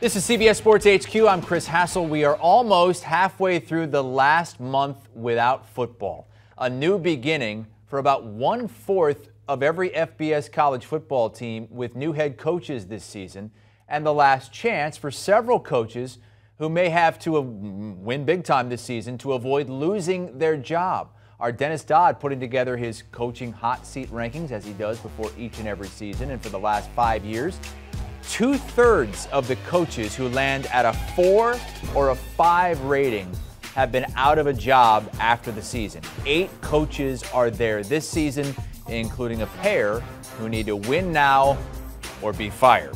This is CBS Sports HQ. I'm Chris Hassel. We are almost halfway through the last month without football. A new beginning for about 1/4 of every FBS college football team with new head coaches this season, and the last chance for several coaches who may have to win big time this season to avoid losing their job. Our Dennis Dodd putting together his coaching hot seat rankings, as he does before each and every season, and for the last 5 years, 2/3 of the coaches who land at a 4 or a 5 rating have been out of a job after the season. 8 coaches are there this season, including a pair who need to win now or be fired.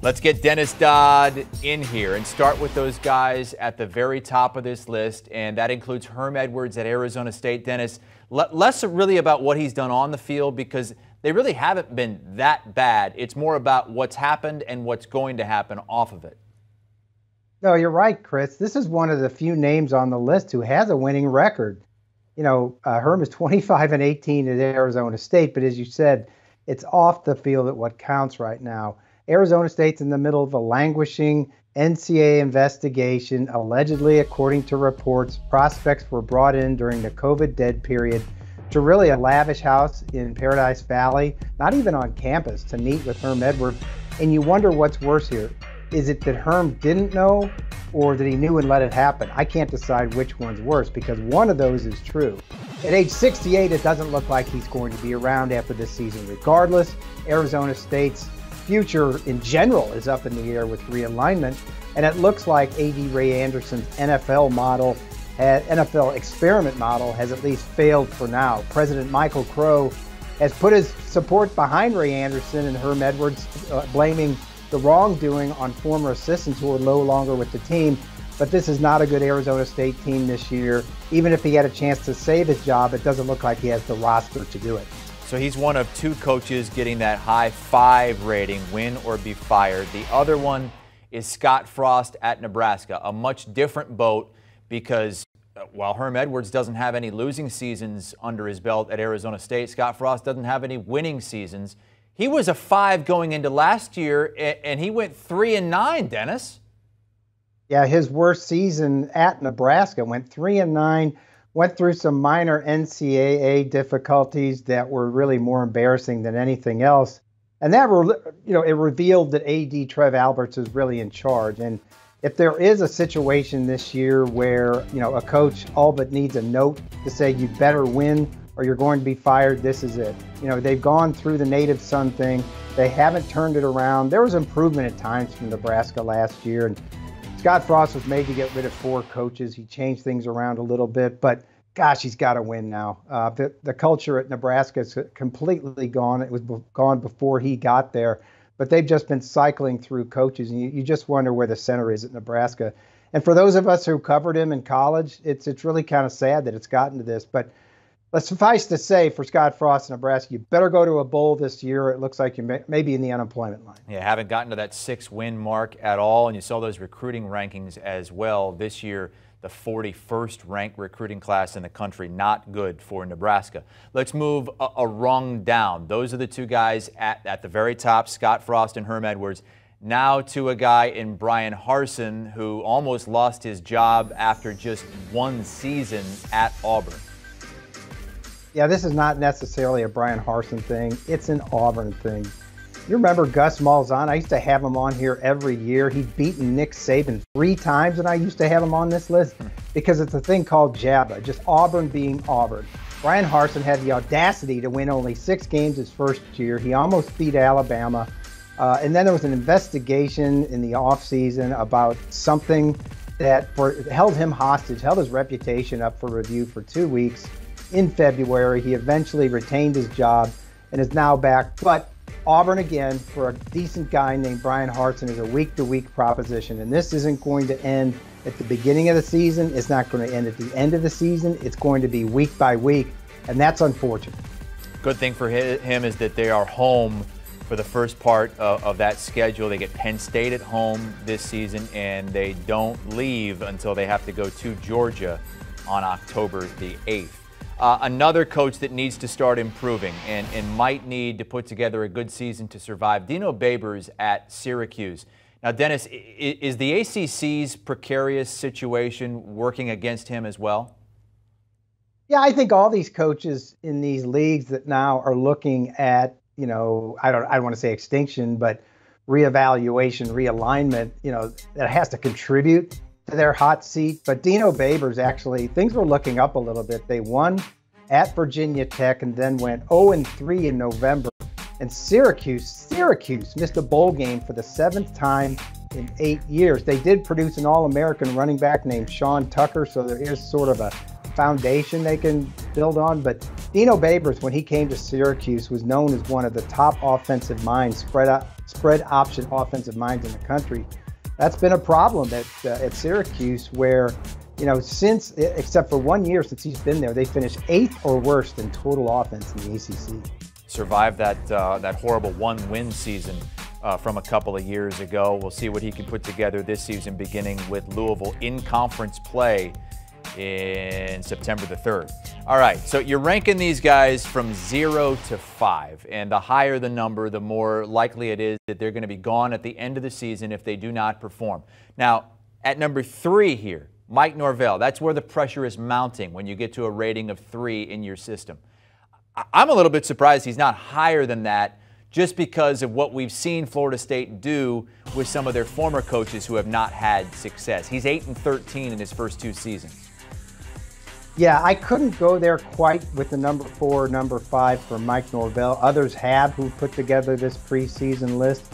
Let's get Dennis Dodd in here and start with those guys at the very top of this list, and that includes Herm Edwards at Arizona State. Dennis, less really about what he's done on the field, because they really haven't been that bad. It's more about what's happened and what's going to happen off of it. No, you're right, Chris. This is one of the few names on the list who has a winning record. You know, Herm is 25-18 at Arizona State, but as you said, it's off the field at what counts right now. Arizona State's in the middle of a languishing NCAA investigation. Allegedly, according to reports, prospects were brought in during the COVID dead period to really a lavish house in Paradise Valley, not even on campus, to meet with Herm Edwards. And you wonder what's worse here. Is it that Herm didn't know, or that he knew and let it happen? I can't decide which one's worse, because one of those is true. At age 68, it doesn't look like he's going to be around after this season. Regardless, Arizona State's future in general is up in the air with realignment, and it looks like A.D. Ray Anderson's NFL experiment model has at least failed for now. President Michael Crow has put his support behind Ray Anderson and Herm Edwards, blaming the wrongdoing on former assistants who are no longer with the team. But this is not a good Arizona State team this year. Even if he had a chance to save his job, it doesn't look like he has the roster to do it. So he's one of 2 coaches getting that high 5 rating, win or be fired. The other one is Scott Frost at Nebraska, a much different boat, because while Herm Edwards doesn't have any losing seasons under his belt at Arizona State, Scott Frost doesn't have any winning seasons. He was a 5 going into last year, and he went 3-9, Dennis. Yeah, his worst season at Nebraska, went 3-9, went through some minor NCAA difficulties that were really more embarrassing than anything else. And that, it revealed that AD Trev Alberts is really in charge. And if there is a situation this year where, a coach all but needs a note to say you better win or you're going to be fired, this is it. They've gone through the native son thing. They haven't turned it around. There was improvement at times from Nebraska last year, and Scott Frost was made to get rid of 4 coaches. He changed things around a little bit, but gosh, he's got to win now. The culture at Nebraska is completely gone. It was gone before he got there, but they've just been cycling through coaches, and you just wonder where the center is at Nebraska. And for those of us who covered him in college, it's really kind of sad that it's gotten to this. But let's suffice to say, for Scott Frost in Nebraska, you better go to a bowl this year. It looks like you may be in the unemployment line. Yeah, haven't gotten to that 6-win mark at all, and you saw those recruiting rankings as well this year. The 41st ranked recruiting class in the country, not good for Nebraska. Let's move a rung down. Those are the 2 guys at the very top, Scott Frost and Herm Edwards. Now to a guy in Bryan Harsin, who almost lost his job after just 1 season at Auburn. Yeah, this is not necessarily a Bryan Harsin thing. It's an Auburn thing. You remember Gus Malzahn? I used to have him on here every year. He'd beaten Nick Saban 3 times, and I used to have him on this list because it's a thing called JABA, just Auburn being Auburn. Bryan Harsin had the audacity to win only 6 games his first year. He almost beat Alabama. And then there was an investigation in the offseason about something that held him hostage, held his reputation up for review for 2 weeks. In February, he eventually retained his job and is now back. But Auburn, again, for a decent guy named Bryan Harsin, is a week-to-week proposition. And this isn't going to end at the beginning of the season. It's not going to end at the end of the season. It's going to be week by week, and that's unfortunate. Good thing for him is that they are home for the first part of that schedule. They get Penn State at home this season, and they don't leave until they have to go to Georgia on October the 8th. Another coach that needs to start improving and might need to put together a good season to survive, Dino Babers at Syracuse. Now, Dennis, is the ACC's precarious situation working against him as well? Yeah, I think all these coaches in these leagues that now are looking at, I don't want to say extinction, but reevaluation, realignment, that has to contribute to their hot seat. But Dino Babers, actually, things were looking up a little bit. They won at Virginia Tech and then went 0-3 in November. And Syracuse missed a bowl game for the 7th time in 8 years. They did produce an All-American running back named Sean Tucker, so there is sort of a foundation they can build on. But Dino Babers, when he came to Syracuse, was known as one of the top offensive minds, spread option offensive minds in the country. That's been a problem at Syracuse, where since, except for 1 year since he's been there, they finished 8th or worse in total offense in the ACC. Survived that horrible 1-win season from a couple of years ago. We'll see what he can put together this season, beginning with Louisville in conference play in September the 3rd. All right, so you're ranking these guys from 0 to 5, and the higher the number, the more likely it is that they're going to be gone at the end of the season if they do not perform. Now, at number 3 here, Mike Norvell. That's where the pressure is mounting when you get to a rating of 3 in your system. I'm a little bit surprised he's not higher than that, just because of what we've seen Florida State do with some of their former coaches who have not had success. He's 8-13 in his first 2 seasons. Yeah, I couldn't go there quite with the number 4, number 5 for Mike Norvell. Others have who put together this preseason list.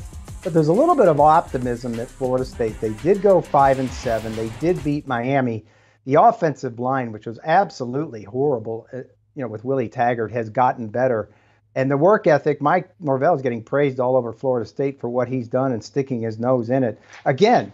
But there's a little bit of optimism at Florida State. They did go 5-7. They did beat Miami. The offensive line, which was absolutely horrible, with Willie Taggart, has gotten better. And the work ethic, Mike Norvell is getting praised all over Florida State for what he's done and sticking his nose in it. Again,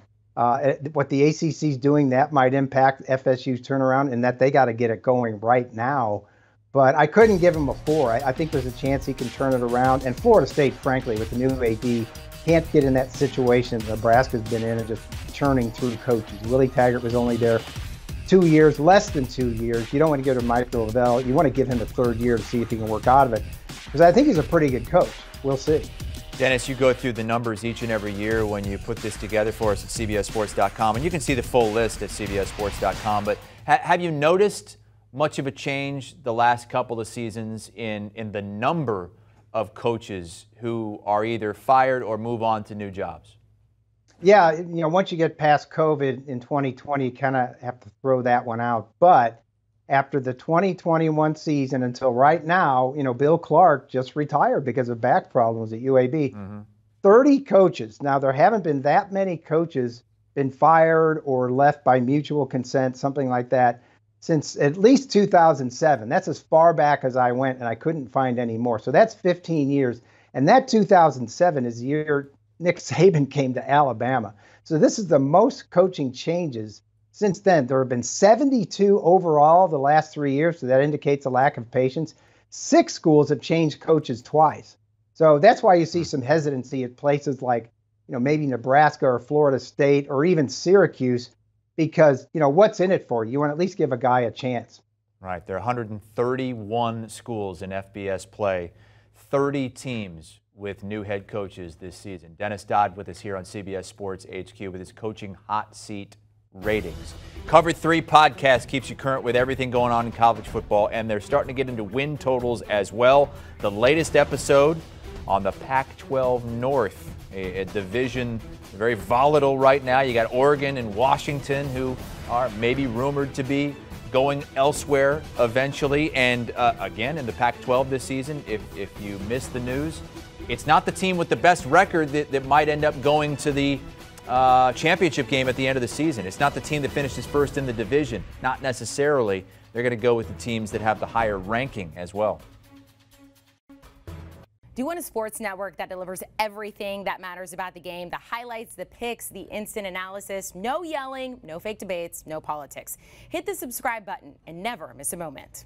what the ACC is doing, that might impact FSU's turnaround, and that they got to get it going right now. But I couldn't give him a 4. I think there's a chance he can turn it around. And Florida State, frankly, with the new AD, can't get in that situation Nebraska's been in and just churning through coaches. Willie Taggart was only there 2 years, less than 2 years. You don't want to give it to Mike Norvell. You want to give him a 3rd year to see if he can work out of it, because I think he's a pretty good coach. We'll see. Dennis, you go through the numbers each and every year when you put this together for us at CBSSports.com, and you can see the full list at CBSSports.com. But have you noticed much of a change the last couple of seasons in the number of coaches who are either fired or move on to new jobs? Yeah, once you get past COVID in 2020, you kind of have to throw that one out. But after the 2021 season until right now, Bill Clark just retired because of back problems at UAB. Mm-hmm. 30 coaches. Now, there haven't been that many coaches been fired or left by mutual consent, something like that, since at least 2007. That's as far back as I went, and I couldn't find any more. So that's 15 years. And that 2007 is the year Nick Saban came to Alabama. So this is the most coaching changes since then. There have been 72 overall the last 3 years, so that indicates a lack of patience. 6 schools have changed coaches twice. So that's why you see some hesitancy at places like, maybe Nebraska or Florida State or even Syracuse, because, what's in it for you? You want to at least give a guy a chance. Right. There are 131 schools in FBS play, 30 teams with new head coaches this season. Dennis Dodd with us here on CBS Sports HQ with his coaching hot seat ratings. Cover 3 podcast keeps you current with everything going on in college football, and they're starting to get into win totals as well. The latest episode on the Pac-12 North, a division very volatile right now. You got Oregon and Washington, who are maybe rumored to be going elsewhere eventually. And again, in the Pac-12 this season, if you missed the news, it's not the team with the best record that might end up going to the championship game at the end of the season. It's not the team that finishes first in the division. Not necessarily. They're going to go with the teams that have the higher ranking as well. Do you want a sports network that delivers everything that matters about the game? The highlights, the picks, the instant analysis, no yelling, no fake debates, no politics. Hit the subscribe button and never miss a moment.